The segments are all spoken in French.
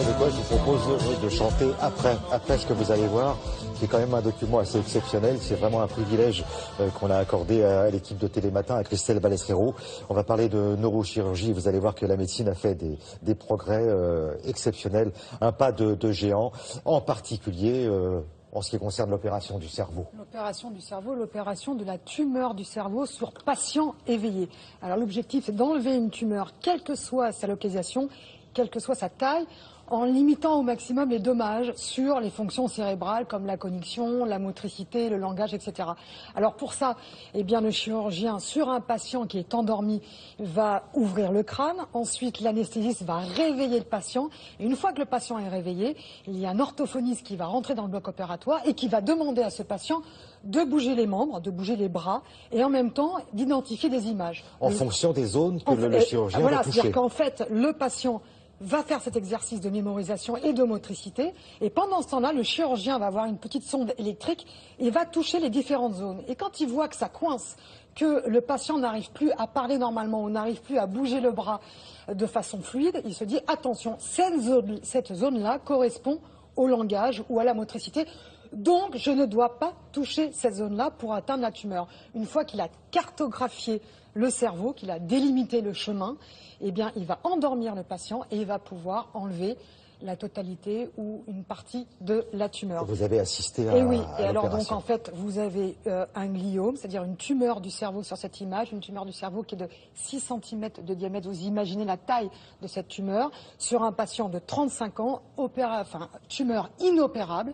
savez quoi, je vous propose de chanter après ce que vous allez voir, qui est quand même un document assez exceptionnel. C'est vraiment un privilège qu'on a accordé à l'équipe de Télématin, à Christelle Balesrero. On va parler de neurochirurgie. Vous allez voir que la médecine a fait des progrès exceptionnels, un pas de géant, en particulier en ce qui concerne l'opération du cerveau. L'opération du cerveau, l'opération de la tumeur du cerveau sur patient éveillé. Alors l'objectif est d'enlever une tumeur, quelle que soit sa localisation, quelle que soit sa taille, en limitant au maximum les dommages sur les fonctions cérébrales comme la cognition, la motricité, le langage, etc. Alors pour ça, eh bien, le chirurgien, sur un patient qui est endormi, va ouvrir le crâne. Ensuite, l'anesthésiste va réveiller le patient. Et une fois que le patient est réveillé, il y a un orthophoniste qui va rentrer dans le bloc opératoire et qui va demander à ce patient de bouger les membres, de bouger les bras et en même temps d'identifier des images. En fonction des zones que le chirurgien va toucher. Voilà, c'est-à-dire qu'en fait, le patient va faire cet exercice de mémorisation et de motricité. Et pendant ce temps-là, le chirurgien va avoir une petite sonde électrique et va toucher les différentes zones. Et quand il voit que ça coince, que le patient n'arrive plus à parler normalement ou n'arrive plus à bouger le bras de façon fluide, il se dit attention, cette zone-là correspond au langage ou à la motricité. Donc, je ne dois pas toucher cette zone-là pour atteindre la tumeur. Une fois qu'il a cartographié le cerveau, qu'il a délimité le chemin, eh bien, il va endormir le patient et il va pouvoir enlever la totalité ou une partie de la tumeur. Et vous avez assisté à oui, et alors l'opération. donc en fait, vous avez un gliome, c'est-à-dire une tumeur du cerveau sur cette image, une tumeur du cerveau qui est de 6 cm de diamètre. Vous imaginez la taille de cette tumeur sur un patient de 35 ans, tumeur inopérable.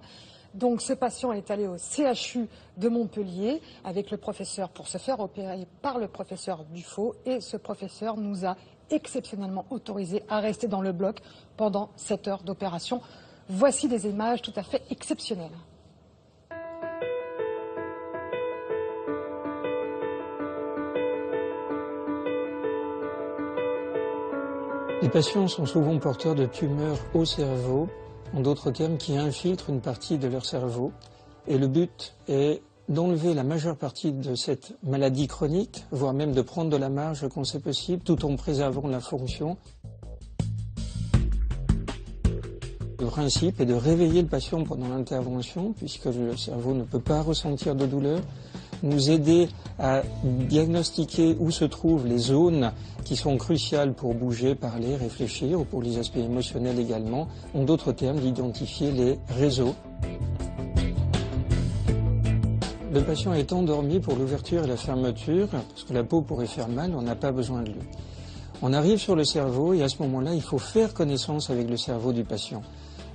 Donc ce patient est allé au CHU de Montpellier avec le professeur pour se faire opérer par le professeur Dufaux et ce professeur nous a exceptionnellement autorisé à rester dans le bloc pendant 7 heures d'opération. Voici des images tout à fait exceptionnelles. Les patients sont souvent porteurs de tumeurs au cerveau, en d'autres termes, qui infiltrent une partie de leur cerveau. Et le but est d'enlever la majeure partie de cette maladie chronique, voire même de prendre de la marge quand c'est possible, tout en préservant la fonction. Le principe est de réveiller le patient pendant l'intervention, puisque le cerveau ne peut pas ressentir de douleur, nous aider à diagnostiquer où se trouvent les zones qui sont cruciales pour bouger, parler, réfléchir, ou pour les aspects émotionnels également, en d'autres termes, d'identifier les réseaux. Le patient est endormi pour l'ouverture et la fermeture, parce que la peau pourrait faire mal, on n'a pas besoin de lui. On arrive sur le cerveau et à ce moment-là, il faut faire connaissance avec le cerveau du patient.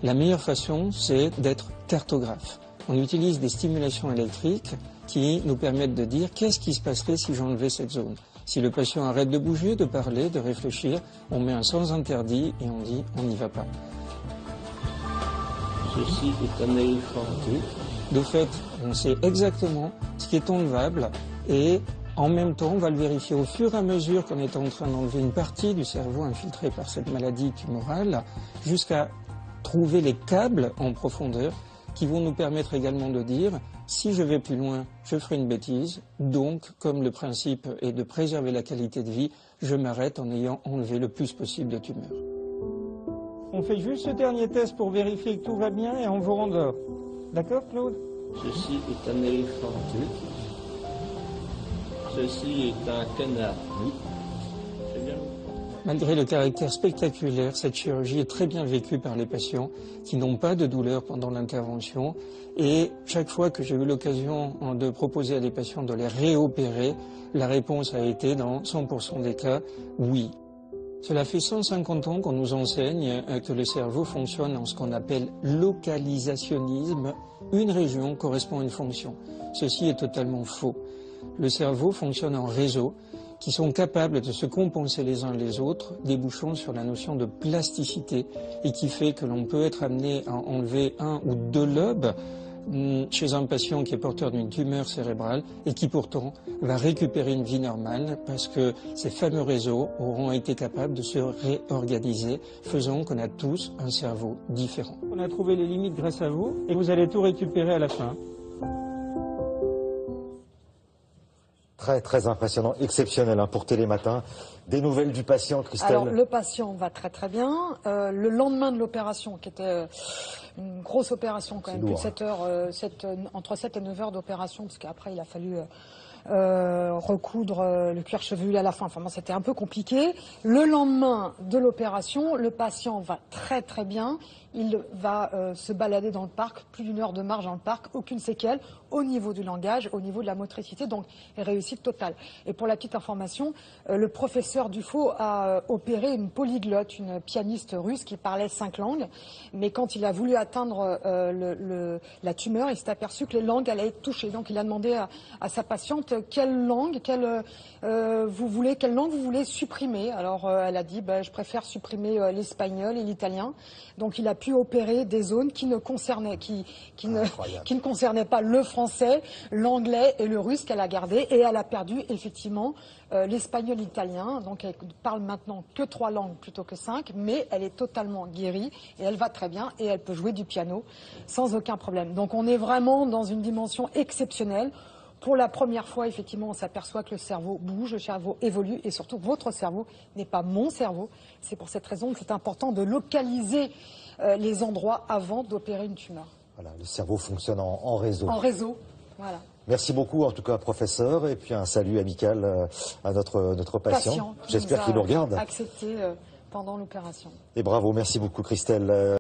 La meilleure façon, c'est d'être cartographe. On utilise des stimulations électriques qui nous permettent de dire qu'est-ce qui se passerait si j'enlevais cette zone. Si le patient arrête de bouger, de parler, de réfléchir, on met un sans interdit et on dit on n'y va pas. Ceci est un éléphant. De fait, on sait exactement ce qui est enlevable et en même temps, on va le vérifier au fur et à mesure qu'on est en train d'enlever une partie du cerveau infiltrée par cette maladie tumorale jusqu'à trouver les câbles en profondeur qui vont nous permettre également de dire si je vais plus loin, je ferai une bêtise. Donc, comme le principe est de préserver la qualité de vie, je m'arrête en ayant enlevé le plus possible de tumeurs. On fait juste ce dernier test pour vérifier que tout va bien et on vous rendort. D'accord, Claude? Ceci est un éléphant. Ceci est un canard. Oui. C'est bien. Malgré le caractère spectaculaire, cette chirurgie est très bien vécue par les patients qui n'ont pas de douleur pendant l'intervention. Et chaque fois que j'ai eu l'occasion de proposer à des patients de les réopérer, la réponse a été dans 100% des cas, oui. Cela fait 150 ans qu'on nous enseigne que le cerveau fonctionne en ce qu'on appelle localisationnisme. Une région correspond à une fonction. Ceci est totalement faux. Le cerveau fonctionne en réseau qui sont capables de se compenser les uns les autres, débouchant sur la notion de plasticité et qui fait que l'on peut être amené à enlever un ou deux lobes chez un patient qui est porteur d'une tumeur cérébrale et qui pourtant va récupérer une vie normale parce que ces fameux réseaux auront été capables de se réorganiser, faisant qu'on a tous un cerveau différent. On a trouvé les limites grâce à vous et vous allez tout récupérer à la fin. Très, très impressionnant, exceptionnel hein, pour Télématin. Des nouvelles du patient, Christelle? Alors, le patient va très très bien. Le lendemain de l'opération, qui était une grosse opération quand même, lourd, plus de 7 heures, entre 7 et 9 heures d'opération, parce qu'après il a fallu recoudre le cuir chevelu à la fin. Enfin, bon, c'était un peu compliqué. Le lendemain de l'opération, le patient va très très bien. Il va se balader dans le parc, plus d'1 heure de marche dans le parc, aucune séquelle au niveau du langage, au niveau de la motricité, donc réussite totale. Et pour la petite information, le professeur Dufaux a opéré une polyglotte, une pianiste russe qui parlait 5 langues, mais quand il a voulu atteindre la tumeur, il s'est aperçu que les langues allaient être touchées. Donc il a demandé à sa patiente quelle langue vous voulez supprimer. Alors elle a dit je préfère supprimer l'espagnol et l'italien. Donc il a pu opérer des zones qui ne concernaient pas le français, l'anglais et le russe qu'elle a gardé, et elle a perdu effectivement l'espagnol, l'italien. Donc elle parle maintenant que 3 langues plutôt que 5, mais elle est totalement guérie et elle va très bien et elle peut jouer du piano sans aucun problème. Donc on est vraiment dans une dimension exceptionnelle. Pour la première fois, effectivement, on s'aperçoit que le cerveau bouge, le cerveau évolue et surtout votre cerveau n'est pas mon cerveau. C'est pour cette raison que c'est important de localiser les endroits avant d'opérer une tumeur. Voilà, le cerveau fonctionne en réseau. En réseau, voilà. Merci beaucoup en tout cas, professeur, et puis un salut amical à notre patient. J'espère qu'il nous regarde. Accepté pendant l'opération. Et bravo, merci beaucoup Christelle.